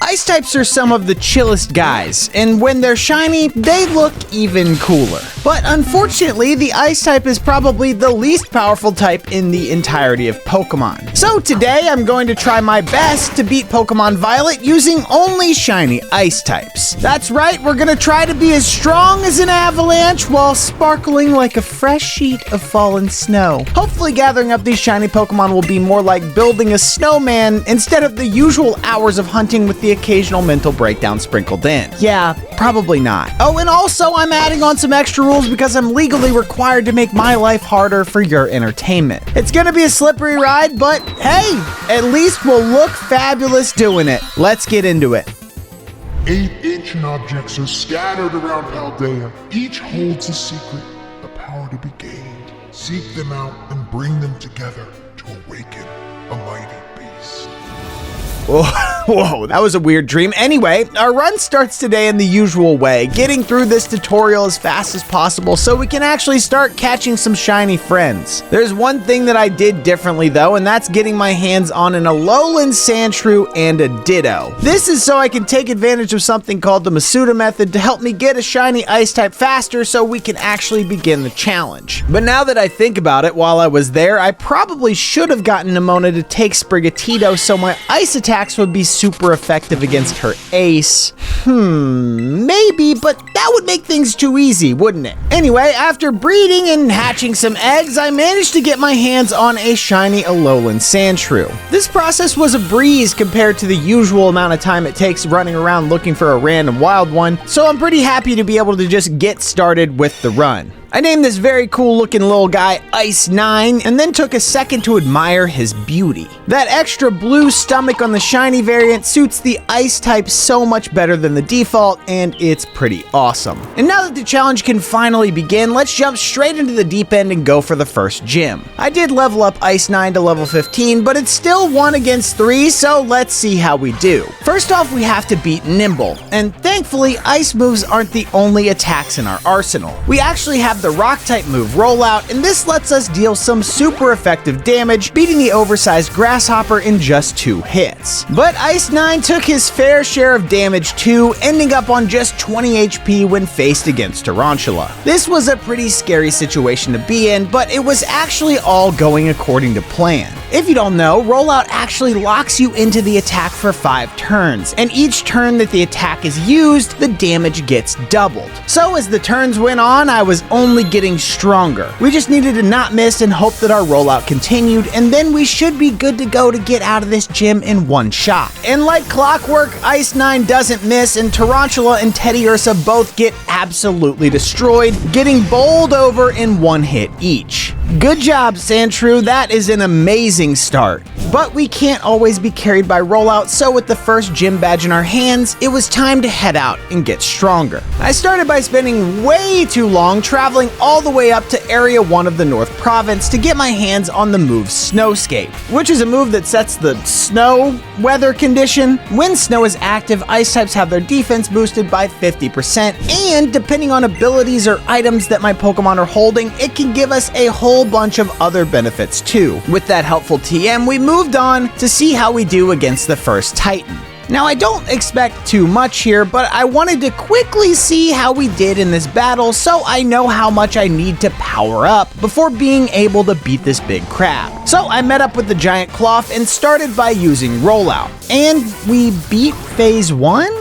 Ice types are some of the chillest guys, and when they're shiny, they look even cooler. But unfortunately, the Ice type is probably the least powerful type in the entirety of Pokemon. So today, I'm going to try my best to beat Pokemon Violet using only shiny Ice types. That's right, we're gonna try to be as strong as an avalanche while sparkling like a fresh sheet of fallen snow. Hopefully gathering up these shiny Pokemon will be more like building a snowman instead of the usual hours of hunting with the occasional mental breakdown sprinkled in. Yeah, probably not. Oh, and also I'm adding on some extra rules because I'm legally required to make my life harder for your entertainment. It's gonna be a slippery ride, but hey, at least we'll look fabulous doing it. Let's get into it. 8 ancient objects are scattered around Paldea. Each holds a secret, a power to be gained. Seek them out and bring them together to awaken a mighty beast. Whoa, that was a weird dream. Anyway, our run starts today in the usual way, getting through this tutorial as fast as possible so we can actually start catching some shiny friends. There's one thing that I did differently though, and that's getting my hands on an Alolan Sandshrew and a Ditto. This is so I can take advantage of something called the Masuda method to help me get a shiny Ice type faster so we can actually begin the challenge. But now that I think about it, while I was there, I probably should have gotten Nimona to take Sprigatito so my Ice attacks would be super effective against her ace. Maybe, but that would make things too easy, wouldn't it? Anyway, after breeding and hatching some eggs, I managed to get my hands on a shiny Alolan Sandshrew. This process was a breeze compared to the usual amount of time it takes running around looking for a random wild one, so I'm pretty happy to be able to just get started with the run. I named this very cool looking little guy Ice 9 and then took a second to admire his beauty. That extra blue stomach on the shiny variant suits the Ice type so much better than the default, and it's pretty awesome. And now that the challenge can finally begin, let's jump straight into the deep end and go for the first gym. I did level up Ice 9 to level 15, but it's still 1 against 3, so let's see how we do. First off, we have to beat Nimble, and thankfully Ice moves aren't the only attacks in our arsenal. We actually have the rock type move Rollout, and this lets us deal some super effective damage, beating the oversized grasshopper in just 2 hits. But Ice 9 took his fair share of damage too, ending up on just 20 HP when faced against Tarantula. This was a pretty scary situation to be in, but it was actually all going according to plan. If you don't know, Rollout actually locks you into the attack for 5 turns, and each turn that the attack is used, the damage gets doubled. So as the turns went on, I was only getting stronger. We just needed to not miss and hope that our rollout continued, and then we should be good to go to get out of this gym in 1 shot. And like clockwork, Ice 9 doesn't miss, and Tarantula and Teddiursa both get absolutely destroyed, getting bowled over in 1 hit each. Good job, Sandshrew, that is an amazing start. But we can't always be carried by rollout, so with the first gym badge in our hands, it was time to head out and get stronger. I started by spending way too long traveling all the way up to Area 1 of the North Province to get my hands on the move Snowscape, which is a move that sets the snow weather condition. When snow is active, Ice types have their defense boosted by 50%, and depending on abilities or items that my Pokemon are holding, it can give us a whole bunch of other benefits too. With that helpful TM, we moved on to see how we do against the first Titan. Now, I don't expect too much here, but I wanted to quickly see how we did in this battle so I know how much I need to power up before being able to beat this big crab. So I met up with the giant Cloth and started by using Rollout. And we beat Phase 1?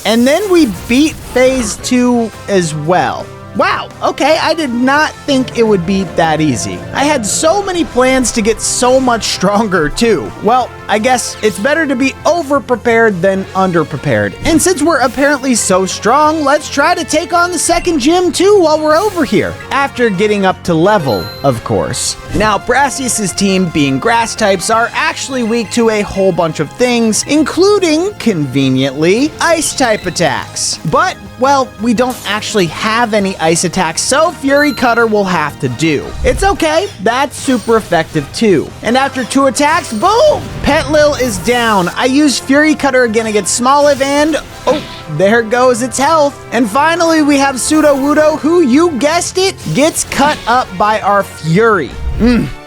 And then we beat Phase 2 as well. Wow, okay, I did not think it would be that easy. I had so many plans to get so much stronger too. Well, I guess it's better to be over-prepared than under-prepared. And since we're apparently so strong, let's try to take on the second gym too while we're over here. After getting up to level, of course. Now, Brassius's team, being grass types, are actually weak to a whole bunch of things, including, conveniently, ice type attacks. But, well, we don't actually have any ice attacks, so Fury Cutter will have to do. It's okay, that's super effective too. And after 2 attacks, boom! Petlil is down. I use Fury Cutter again against Smoliv and, oh, there goes its health. And finally, we have Sudowoodo, who, you guessed it, gets cut up by our Fury.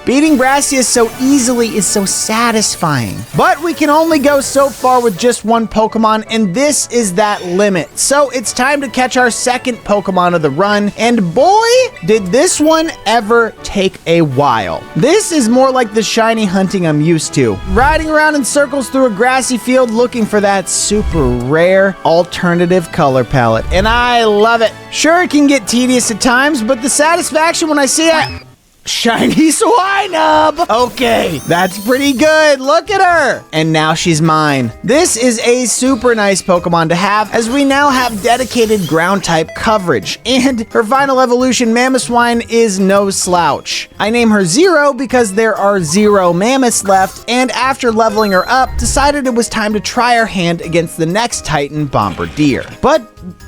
Beating Brassius so easily is so satisfying. But we can only go so far with just one Pokemon, and this is that limit. So it's time to catch our second Pokemon of the run, and boy, did this one ever take a while. This is more like the shiny hunting I'm used to. Riding around in circles through a grassy field looking for that super rare alternative color palette, and I love it. Sure, it can get tedious at times, but the satisfaction when I see a shiny Swinub! Okay, that's pretty good. Look at her! And now she's mine. This is a super nice Pokemon to have, as we now have dedicated ground type coverage. And her final evolution, Mamoswine, is no slouch. I name her Zero because there are 0 Mammoths left, and after leveling her up, decided it was time to try our hand against the next Titan, Bombardier. But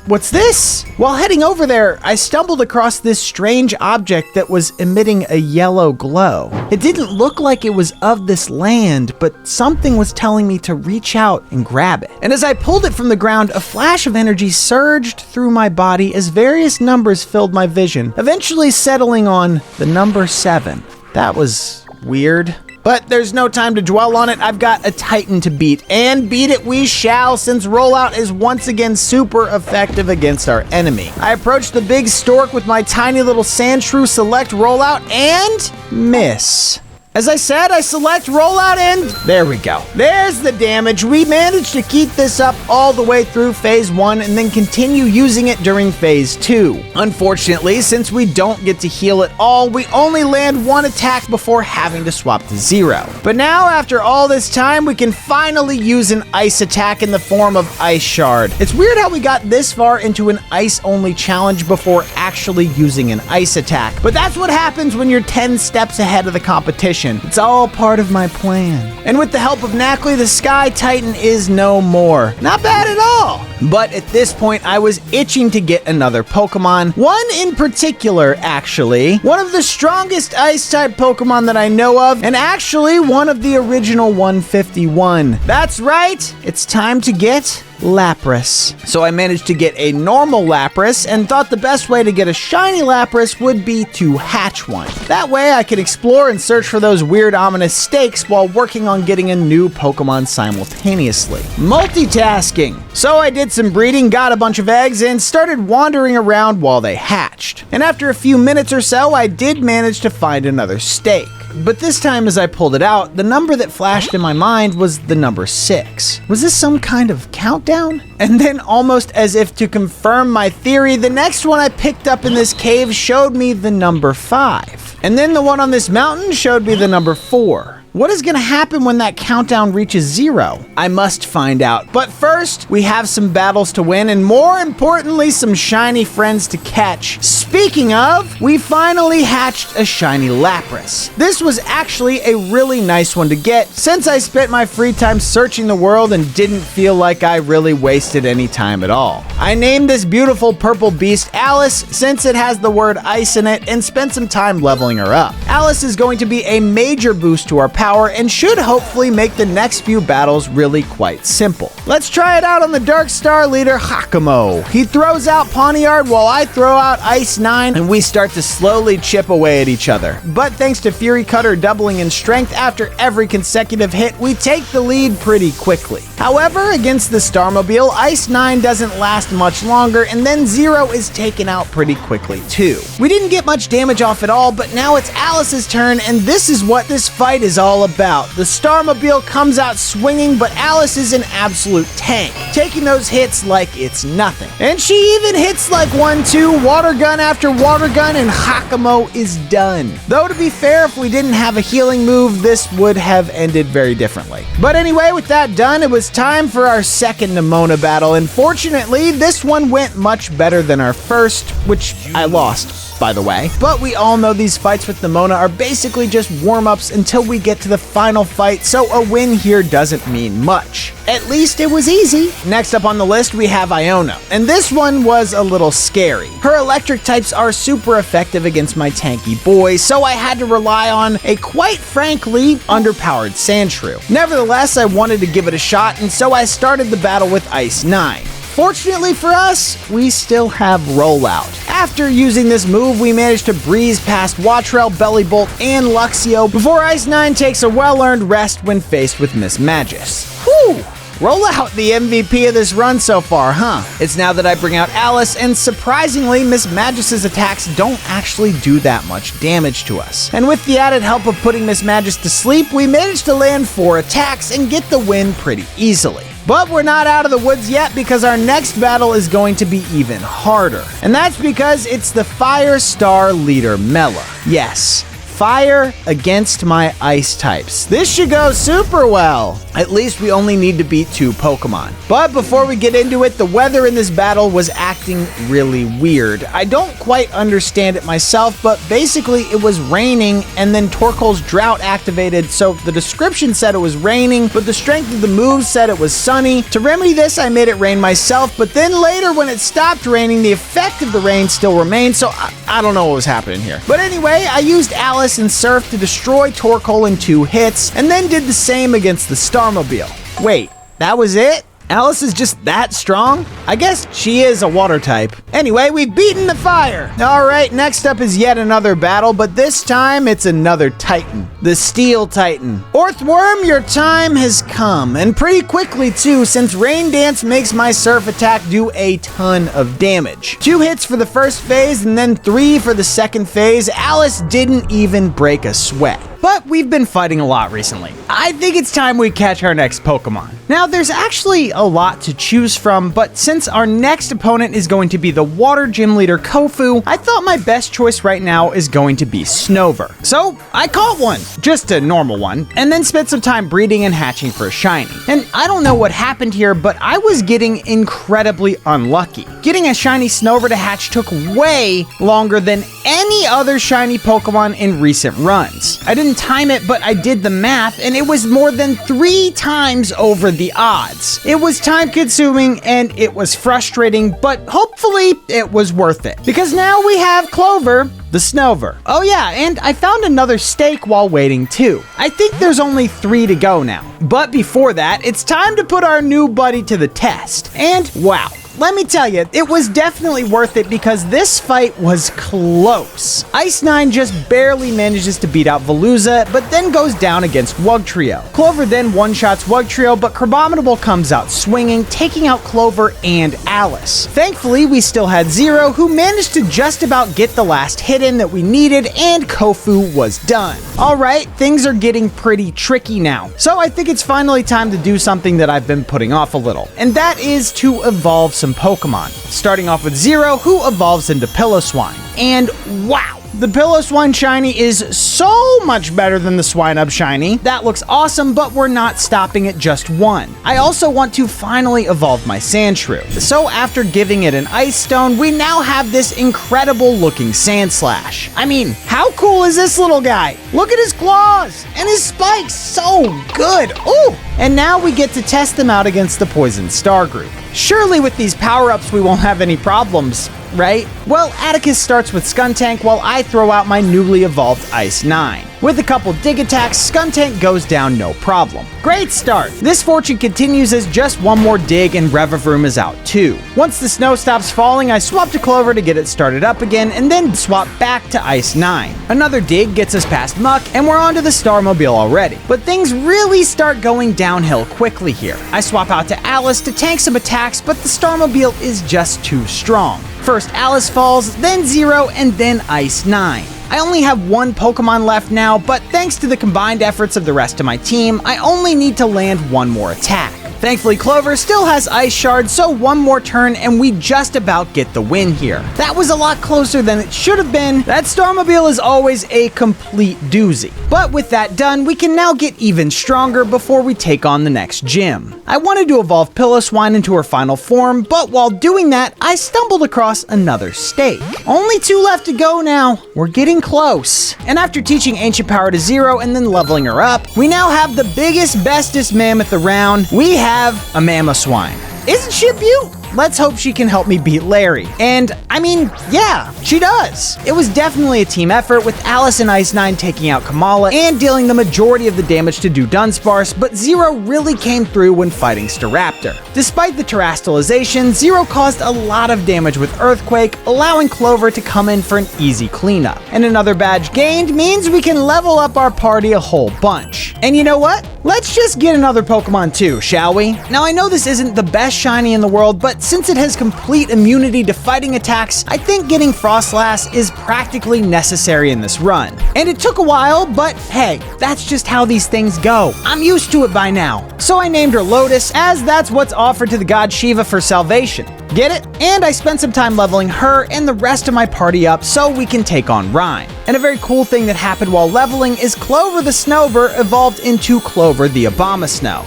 what's this? While heading over there, I stumbled across this strange object that was emitting a yellow glow. It didn't look like it was of this land, but something was telling me to reach out and grab it. And as I pulled it from the ground, a flash of energy surged through my body as various numbers filled my vision, eventually settling on the number 7. That was weird. But there's no time to dwell on it. I've got a Titan to beat, and beat it we shall, since Rollout is once again super effective against our enemy. I approach the big stork with my tiny little Sandshrew, select Rollout, and miss. As I said, I select Rollout and there we go. There's the damage. We managed to keep this up all the way through Phase 1 and then continue using it during Phase 2. Unfortunately, since we don't get to heal at all, we only land one attack before having to swap to 0. But now, after all this time, we can finally use an ice attack in the form of Ice Shard. It's weird how we got this far into an ice-only challenge before actually using an ice attack. But that's what happens when you're 10 steps ahead of the competition. It's all part of my plan. And with the help of Knackley, the Sky Titan is no more. Not bad at all. But at this point, I was itching to get another Pokemon. One in particular, actually. One of the strongest Ice-type Pokemon that I know of, and actually one of the original 151. That's right, it's time to get Lapras. So I managed to get a normal Lapras and thought the best way to get a shiny Lapras would be to hatch one. That way I could explore and search for those weird ominous stakes while working on getting a new Pokemon simultaneously. Multitasking. So I did some breeding, got a bunch of eggs, and started wandering around while they hatched. And after a few minutes or so, I did manage to find another stake. But this time as I pulled it out, the number that flashed in my mind was the number 6. Was this some kind of countdown? And then, almost as if to confirm my theory, the next one I picked up in this cave showed me the number 5. And then the one on this mountain showed me the number 4. What is going to happen when that countdown reaches 0? I must find out. But first, we have some battles to win, and more importantly, some shiny friends to catch. Speaking of, we finally hatched a shiny Lapras. This was actually a really nice one to get, since I spent my free time searching the world and didn't feel like I really wasted any time at all. I named this beautiful purple beast Alice, since it has the word ice in it, and spent some time leveling her up. Alice is going to be a major boost to our power and should hopefully make the next few battles really quite simple. Let's try it out on the Dark Star leader, Hakamo. He throws out Pawniard while I throw out Ice 9, and we start to slowly chip away at each other. But thanks to Fury Cutter doubling in strength after every consecutive hit, we take the lead pretty quickly. However, against the Starmobile, Ice 9 doesn't last much longer, and then 0 is taken out pretty quickly too. We didn't get much damage off at all, but now it's Alice's turn, and this is what this fight is all about. The Starmobile comes out swinging, but Alice is an absolute tank, taking those hits like it's nothing. And she even hits like 1-2, water gun after water gun, and Hakamo is done. Though to be fair, if we didn't have a healing move, this would have ended very differently. But anyway, with that done, it was time for our second Nemona battle, and fortunately, this one went much better than our first, which I lost, by the way. But we all know these fights with Nemona are basically just warm-ups until we get to the final fight, so a win here doesn't mean much. At least it was easy. Next up on the list, we have Iona, and this one was a little scary. Her electric types are super effective against my tanky boy, so I had to rely on a quite frankly underpowered Sandshrew. Nevertheless, I wanted to give it a shot, and so I started the battle with Ice 9. Fortunately for us, we still have Rollout. After using this move, we managed to breeze past Wattrell, Bellybolt, and Luxio before Ice-9 takes a well-earned rest when faced with Miss Magus. Whew! Roll out the MVP of this run so far, huh? It's now that I bring out Alice, and surprisingly, Miss Magus's attacks don't actually do that much damage to us. And with the added help of putting Miss Magus to sleep, we managed to land 4 attacks and get the win pretty easily. But we're not out of the woods yet, because our next battle is going to be even harder. And that's because it's the Fire Star leader, Mela. Yes, fire against my ice types. This should go super well. At least we only need to beat 2 Pokemon. But before we get into it, the weather in this battle was acting really weird. I don't quite understand it myself, but basically it was raining and then Torkoal's drought activated, so the description said it was raining, but the strength of the move said it was sunny. To remedy this, I made it rain myself, but then later when it stopped raining, the effect of the rain still remained, so I don't know what was happening here. But anyway, I used Alice and Surf to destroy Torkoal in 2 hits, and then did the same against the Starmobile. Wait, that was it? Alice is just that strong? I guess she is a water type. Anyway, we've beaten the fire. Alright, next up is yet another battle, but this time it's another Titan. The Steel Titan. Orthworm, your time has come. And pretty quickly too, since Rain Dance makes my Surf attack do a ton of damage. 2 hits for the first phase and then 3 for the second phase. Alice didn't even break a sweat. But we've been fighting a lot recently. I think it's time we catch our next Pokemon. Now, there's actually a lot to choose from, but since our next opponent is going to be the Water Gym Leader Kofu, I thought my best choice right now is going to be Snover. So, I caught one, just a normal one, and then spent some time breeding and hatching for a shiny. And I don't know what happened here, but I was getting incredibly unlucky. Getting a shiny Snover to hatch took way longer than any other shiny Pokemon in recent runs. I didn't time it, but I did the math, and it was more than 3 times over the odds. It was time consuming and it was frustrating, but hopefully it was worth it. Because now we have Clover, the Snover. Oh yeah, and I found another stake while waiting too. I think there's only 3 to go now. But before that, it's time to put our new buddy to the test. And wow. Let me tell you, it was definitely worth it because this fight was close. Ice-9 just barely manages to beat out Veluza, but then goes down against Wugtrio. Clover then one-shots Wugtrio, but Crabominable comes out swinging, taking out Clover and Alice. Thankfully, we still had Zero, who managed to just about get the last hit in that we needed, and Kofu was done. Alright, things are getting pretty tricky now. So I think it's finally time to do something that I've been putting off a little, and that is to evolve some Pokemon. Starting off with Zero, who evolves into Piloswine. And wow! The Piloswine shiny is so much better than the Swinub shiny. That looks awesome, but we're not stopping at just one. I also want to finally evolve my Sandshrew. So after giving it an Ice Stone, we now have this incredible looking Sandslash. I mean, how cool is this little guy? Look at his claws and his spikes, so good. Ooh! And now we get to test them out against the Poison Star group. Surely with these power-ups we won't have any problems, right? Well, Atticus starts with Skuntank while I throw out my newly evolved Ice-9. With a couple dig attacks, Skuntank goes down no problem. Great start! This fortune continues as just one more dig and Revavroom is out too. Once the snow stops falling, I swap to Clover to get it started up again and then swap back to Ice-9. Another dig gets us past Muck and we're onto the Starmobile already. But things really start going downhill quickly here. I swap out to Alice to tank some attacks, but the Starmobile is just too strong. First Alice falls, then Zero, and then Ice-9. I only have 1 Pokemon left now, but thanks to the combined efforts of the rest of my team, I only need to land 1 more attack. Thankfully, Clover still has Ice Shard, so 1 more turn and we just about get the win here. That was a lot closer than it should have been. That Starmobile is always a complete doozy. But with that done, we can now get even stronger before we take on the next gym. I wanted to evolve Piloswine into her final form, but while doing that, I stumbled across another stake. Only 2 left to go now. We're getting close. And after teaching Ancient Power to Zero and then leveling her up, we now have the biggest, bestest mammoth around. We have a Mamoswine. Isn't she a beaut? let's hope she can help me beat Larry. And, I mean, yeah, she does. It was definitely a team effort, with Alice and Ice 9 taking out Kamala and dealing the majority of the damage to Dunsparce, but Zero really came through when fighting Staraptor. Despite the terastallization, Zero caused a lot of damage with Earthquake, allowing Clover to come in for an easy cleanup. And another badge gained means we can level up our party a whole bunch. And you know what? Let's just get another Pokemon too, shall we? Now I know this isn't the best shiny in the world, but since it has complete immunity to fighting attacks, I think getting Frostlass is practically necessary in this run. And it took a while, but hey, that's just how these things go. I'm used to it by now. So I named her Lotus, as that's what's offered to the god Shiva for salvation. Get it? And I spent some time leveling her and the rest of my party up so we can take on Rhyme. And a very cool thing that happened while leveling is Clover the Snowbird evolved into Clover the Abomasnow.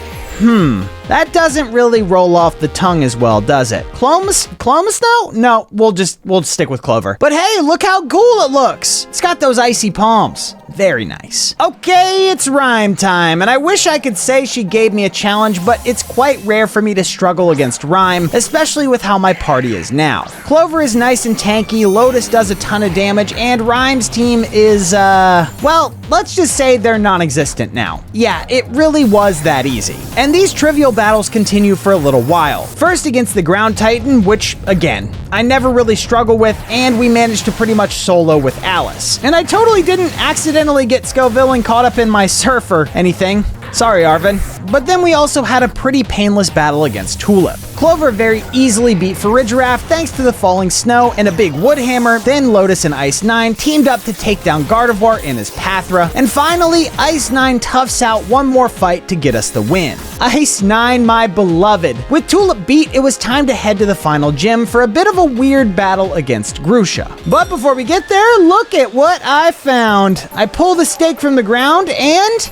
That doesn't really roll off the tongue as well, does it? Clomasnow? No, we'll stick with Clover. But hey, look how cool it looks. It's got those icy palms. Very nice. Okay, it's Rhyme time, and I wish I could say she gave me a challenge, but it's quite rare for me to struggle against Rhyme, especially with how my party is now. Clover is nice and tanky, Lotus does a ton of damage, and Rhyme's team is, well, let's just say they're non-existent now. Yeah, it really was that easy. And these trivial battles continue for a little while. First against the Ground Titan, which, again, I never really struggle with, and we managed to pretty much solo with Alice. And I totally didn't accidentally get Scoville caught up in my surf or anything. Sorry, Arvin. But then we also had a pretty painless battle against Tulip. Clover very easily beat Farigiraf thanks to the falling snow and a big wood hammer. Then Lotus and Ice 9 teamed up to take down Gardevoir and his Pathra. And finally, Ice 9 toughs out one more fight to get us the win. Ice 9, my beloved. With Tulip beat, it was time to head to the final gym for a bit of a weird battle against Grusha. But before we get there, look at what I found. I pull the stake from the ground and...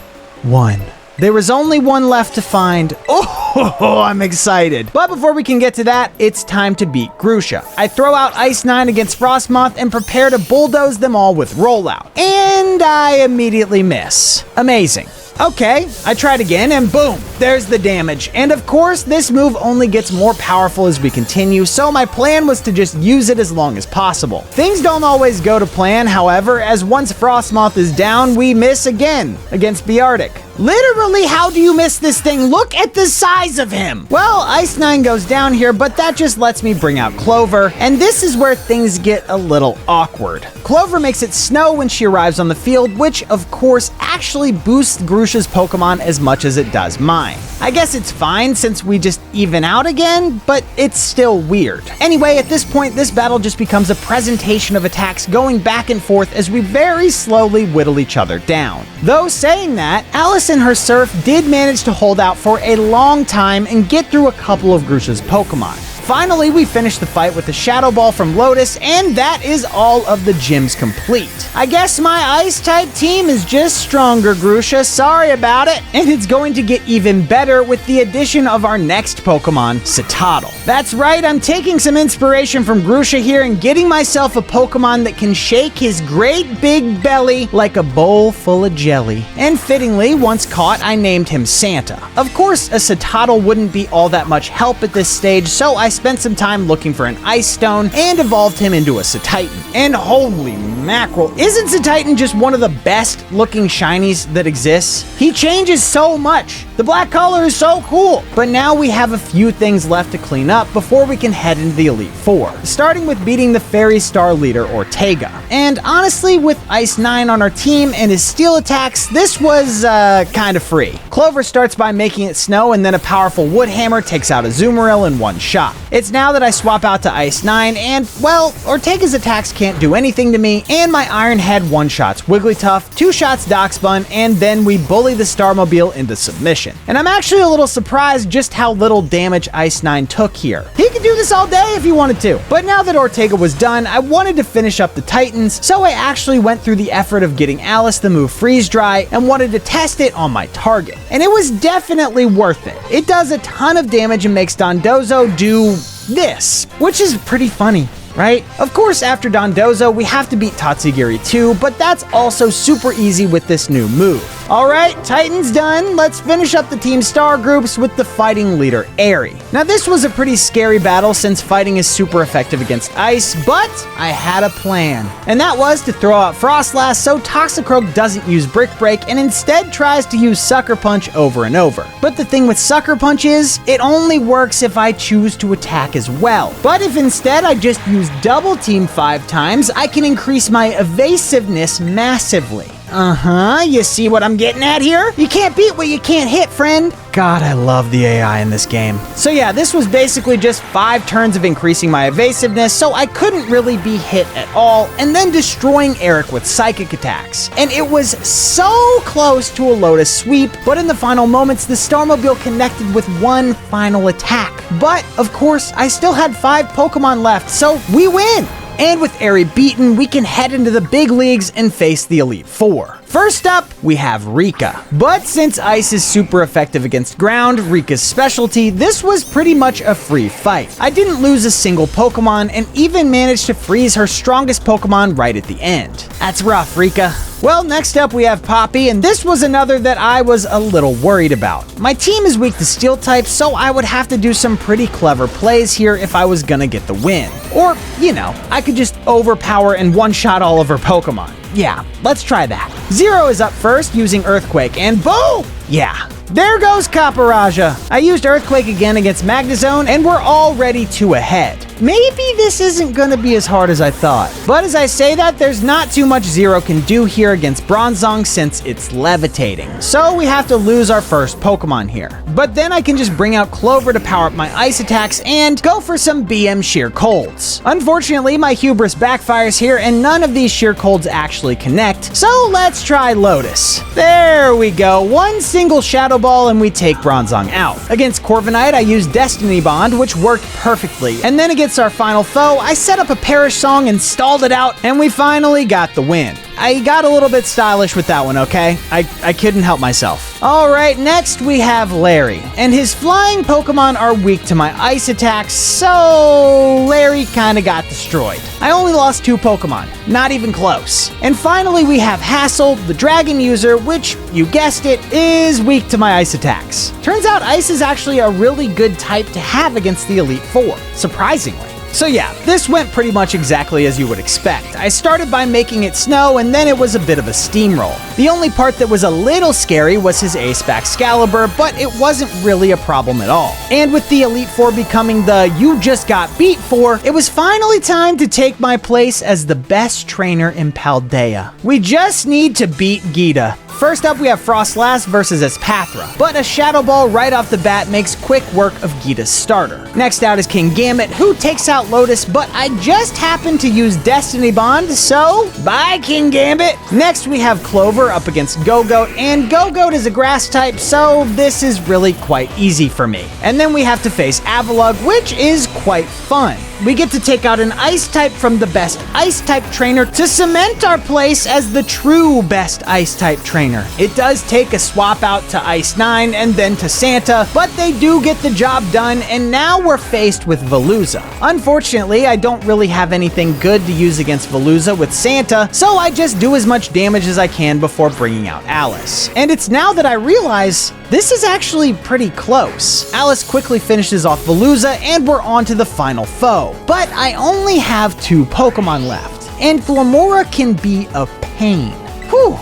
one. There was only one left to find. Oh, I'm excited. But before we can get to that, it's time to beat Grusha. I throw out Ice 9 against Frostmoth and prepare to bulldoze them all with Rollout. And I immediately miss. Amazing. Okay, I tried again and boom, there's the damage. And of course, this move only gets more powerful as we continue, so my plan was to just use it as long as possible. Things don't always go to plan, however, as once Frostmoth is down, we miss again against Beartic. Literally, how do you miss this thing? Look at the size of him! Well, Ice 9 goes down here, but that just lets me bring out Clover, and this is where things get a little awkward. Clover makes it snow when she arrives on the field, which, of course, actually boosts Grusha's Pokemon as much as it does mine. I guess it's fine since we just even out again, but it's still weird. Anyway, at this point, this battle just becomes a presentation of attacks going back and forth as we very slowly whittle each other down. Though saying that, Alice and her Surf did manage to hold out for a long time and get through a couple of Grusha's Pokemon. Finally, we finished the fight with the Shadow Ball from Lotus, and that is all of the gyms complete. I guess my Ice-type team is just stronger, Grusha. Sorry about it. And it's going to get even better with the addition of our next Pokemon, Citadel. That's right, I'm taking some inspiration from Grusha here and getting myself a Pokemon that can shake his great big belly like a bowl full of jelly. And fittingly, once caught, I named him Santa. Of course, a Citadel wouldn't be all that much help at this stage, so I spent some time looking for an Ice Stone and evolved him into a Cititan. And holy mackerel, isn't Cititan just one of the best looking shinies that exists? He changes so much. The black color is so cool. But now we have a few things left to clean up before we can head into the Elite Four, starting with beating the Fairy Star leader Ortega. And honestly, with Ice 9 on our team and his steel attacks, this was kind of free. Clover starts by making it snow, and then a powerful Wood Hammer takes out a Azumarill in one shot. It's now that I swap out to Ice 9 and, well, Ortega's attacks can't do anything to me, and my Iron Head one-shots Wigglytuff, two-shots Darkspun, and then we bully the Starmobile into submission. And I'm actually a little surprised just how little damage Ice 9 took here. He could do this all day if he wanted to. But now that Ortega was done, I wanted to finish up the Titans, so I actually went through the effort of getting Alice the move Freeze Dry and wanted to test it on my target. And it was definitely worth it. It does a ton of damage and makes Dondozo do this, which is pretty funny. right? Of course, after Dondozo, we have to beat Tatsugiri too, but that's also super easy with this new move. Alright, Titan's done. Let's finish up the Team Star groups with the fighting leader, Eri. Now this was a pretty scary battle since fighting is super effective against ice, but I had a plan. And that was to throw out Frostlass so Toxicroak doesn't use Brick Break and instead tries to use Sucker Punch over and over. But the thing with Sucker Punch is, it only works if I choose to attack as well. But if instead I just use Double Team 5 times, I can increase my evasiveness massively. You see what I'm getting at here? You can't beat what you can't hit, friend. God, I love the AI in this game. So yeah, this was basically just 5 turns of increasing my evasiveness, so I couldn't really be hit at all, and then destroying Eric with psychic attacks. And it was so close to a Lotus sweep, but in the final moments, the Starmobile connected with one final attack. But, of course, I still had 5 Pokemon left, so we win! And with Eri beaten, we can head into the big leagues and face the Elite Four. First up, we have Rika. But since Ice is super effective against ground, Rika's specialty, this was pretty much a free fight. I didn't lose a single Pokemon and even managed to freeze her strongest Pokemon right at the end. That's rough, Rika. Well, next up we have Poppy, and this was another that I was a little worried about. My team is weak to Steel types, so I would have to do some pretty clever plays here if I was gonna get the win. Or, you know, I could just overpower and one-shot all of her Pokemon. Yeah, let's try that. Zero is up first using Earthquake, and boom! Yeah, there goes Caparaja. I used Earthquake again against Magnezone, and we're already 2 ahead. Maybe this isn't gonna be as hard as I thought. But as I say that, there's not too much Zero can do here against Bronzong since it's levitating. So we have to lose our first Pokemon here. But then I can just bring out Clover to power up my ice attacks and go for some BM Sheer Colds. Unfortunately, my hubris backfires here and none of these Sheer Colds actually connect. So let's try Lotus. There we go. One single Shadow Ball and we take Bronzong out. Against Corviknight, I used Destiny Bond, which worked perfectly. And then against our final foe, I set up a Perish Song and stalled it out, and we finally got the win. I got a little bit stylish with that one, okay? I couldn't help myself. Alright, next we have Larry, and his flying Pokemon are weak to my ice attacks, so Larry kinda got destroyed. I only lost 2 Pokemon, not even close. And finally we have Hassel, the Dragon user, which, you guessed it, is weak to my ice attacks. Turns out ice is actually a really good type to have against the Elite Four, surprisingly. So yeah, this went pretty much exactly as you would expect. I started by making it snow, and then it was a bit of a steamroll. The only part that was a little scary was his Ace-Back Excalibur, but it wasn't really a problem at all. And with the Elite Four becoming the you just got beat for, it was finally time to take my place as the best trainer in Paldea. We just need to beat Gita. First up, we have Frostlass versus Espathra, but a Shadow Ball right off the bat makes quick work of Gita's starter. Next out is King Gambit, who takes out Lotus, but I just happened to use Destiny Bond, so bye King Gambit! Next we have Clover up against Go-Goat, and Go-Goat is a grass type, so this is really quite easy for me. And then we have to face Avalugg, which is quite fun. We get to take out an ice type from the best ice type trainer to cement our place as the true best ice type trainer. It does take a swap out to Ice 9 and then to Santa, but they do get the job done, and now we're faced with Veluza. Unfortunately, I don't really have anything good to use against Veluza with Santa, so I just do as much damage as I can before bringing out Alice. And it's now that I realize this is actually pretty close. Alice quickly finishes off Veluza, and we're on to the final foe. But I only have 2 Pokemon left, and Glamora can be a pain. Whew.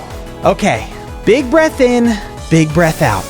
Okay, big breath in, big breath out.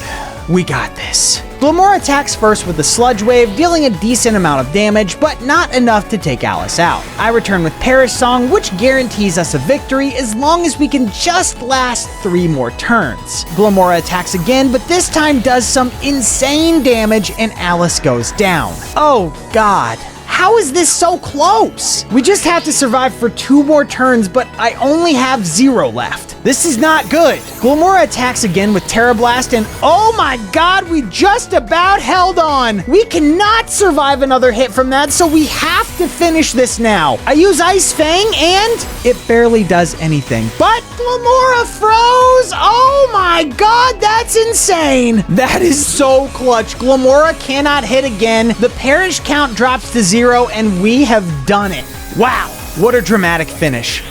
We got this. Glamora attacks first with a Sludge Wave, dealing a decent amount of damage, but not enough to take Alice out. I return with Perish Song, which guarantees us a victory as long as we can just last 3 more turns. Glamora attacks again, but this time does some insane damage and Alice goes down. Oh god. How is this so close? We just have to survive for 2 more turns, but I only have 0 left. This is not good. Glamora attacks again with Terra Blast, and oh my god, we just about held on. We cannot survive another hit from that, so we have to finish this now. I use Ice Fang, and it barely does anything. But Glamora froze! Oh my god, that's insane! That is so clutch. Glamora cannot hit again. The Perish count drops to 0, Zero, and we have done it. Wow, what a dramatic finish.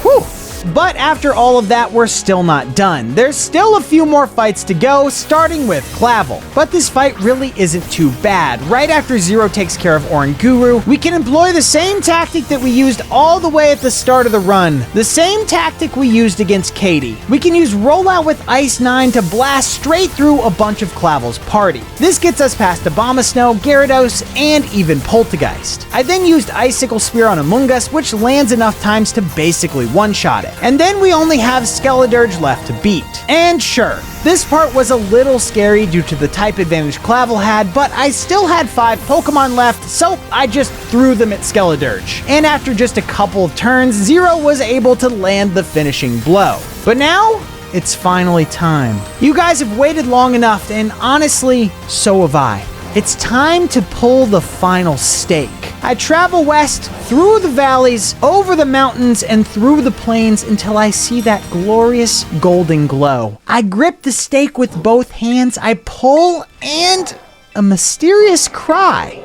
Whew. But after all of that, we're still not done. There's still a few more fights to go, starting with Clavel. But this fight really isn't too bad. Right after Zero takes care of Oranguru, we can employ the same tactic that we used all the way at the start of the run. The same tactic we used against Katie. We can use Rollout with Ice 9 to blast straight through a bunch of Clavel's party. This gets us past Abomasnow, Gyarados, and even Poltergeist. I then used Icicle Spear on Amoonguss, which lands enough times to basically one-shot it. And then we only have Skeledirge left to beat. And sure, this part was a little scary due to the type advantage Clavel had, but I still had 5 Pokemon left, so I just threw them at Skeledirge. And after just a couple of turns, Zero was able to land the finishing blow. But now, it's finally time. You guys have waited long enough, and honestly, so have I. It's time to pull the final stake. I travel west, through the valleys, over the mountains, and through the plains until I see that glorious golden glow. I grip the stake with both hands, I pull, and a mysterious cry.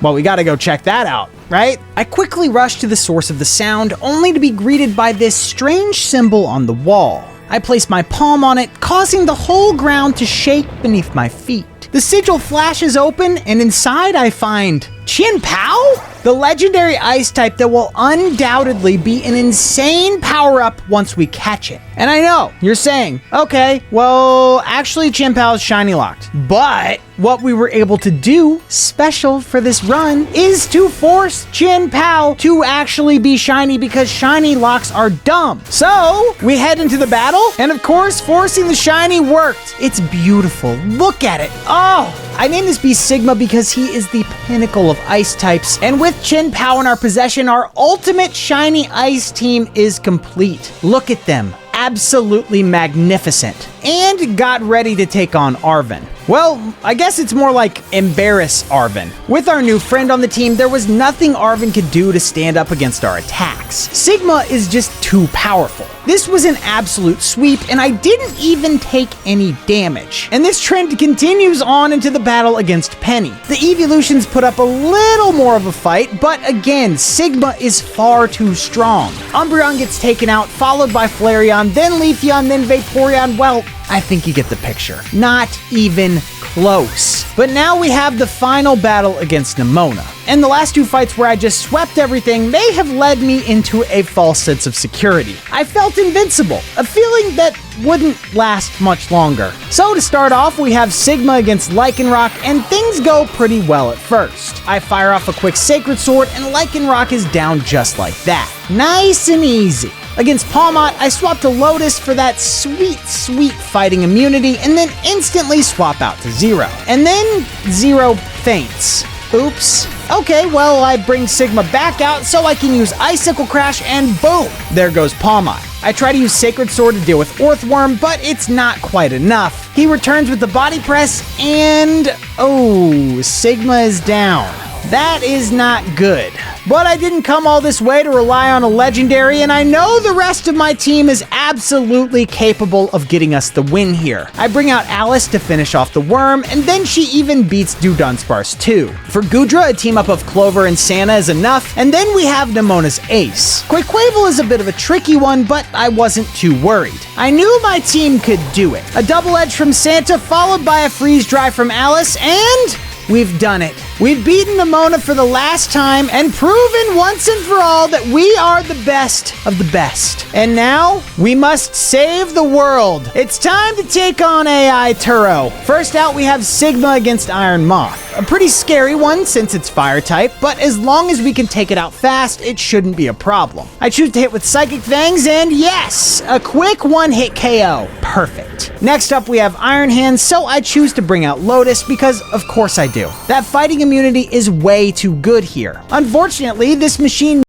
Well, we gotta go check that out, right? I quickly rush to the source of the sound, only to be greeted by this strange symbol on the wall. I place my palm on it, causing the whole ground to shake beneath my feet. The sigil flashes open, and inside I find Chien-Pao? The legendary ice type that will undoubtedly be an insane power-up once we catch it. And I know, you're saying, okay, well, actually Chien-Pao is shiny locked. But what we were able to do, special for this run, is to force Chien-Pao to actually be shiny because shiny locks are dumb. So, we head into the battle, and of course, forcing the shiny worked. It's beautiful. Look at it. Oh, I named this beast Sigma because he is the pinnacle of ice types, and with Chien-Pao in our possession, our ultimate shiny ice team is complete. Look at them. Absolutely magnificent. And got ready to take on Arven. Well, I guess it's more like embarrass Arven. With our new friend on the team, there was nothing Arven could do to stand up against our attacks. Sigma is just too powerful. This was an absolute sweep, and I didn't even take any damage. And this trend continues on into the battle against Penny. The evolutions put up a little more of a fight, but again, Sigma is far too strong. Umbreon gets taken out, followed by Flareon, then Leafeon, then Vaporeon. Well, I think you get the picture. Not even close. But now we have the final battle against Nemona. And the last 2 fights where I just swept everything may have led me into a false sense of security. I felt invincible, a feeling that wouldn't last much longer. So to start off, we have Sigma against Lycanroc, and things go pretty well at first. I fire off a quick Sacred Sword, and Lycanroc is down just like that. Nice and easy. Against Palmot, I swap to Lotus for that sweet, sweet fighting immunity, and then instantly swap out to Zero. And then Zero faints. Oops. Okay, well, I bring Sigma back out so I can use Icicle Crash, and boom, there goes Palmot. I try to use Sacred Sword to deal with Earthworm, but it's not quite enough. He returns with the Body Press, and oh, Sigma is down. That is not good. But I didn't come all this way to rely on a legendary, and I know the rest of my team is absolutely capable of getting us the win here. I bring out Alice to finish off the worm, and then she even beats Dunsparce too. For Goodra, a team up of Clover and Santa is enough, and then we have Nemona's ace. Quaquaval is a bit of a tricky one, but I wasn't too worried. I knew my team could do it. A double edge from Santa, followed by a freeze dry from Alice, and we've done it. We've beaten Nemona for the last time and proven once and for all that we are the best of the best. And now, we must save the world. It's time to take on AI Turo. First out, we have Sigma against Iron Moth. A pretty scary one since it's fire type, but as long as we can take it out fast, it shouldn't be a problem. I choose to hit with Psychic Fangs, and yes, a quick one-hit KO. Perfect. Next up, we have Iron Hands, so I choose to bring out Lotus because, of course I do. That fighting immunity is way too good here. Unfortunately, this machine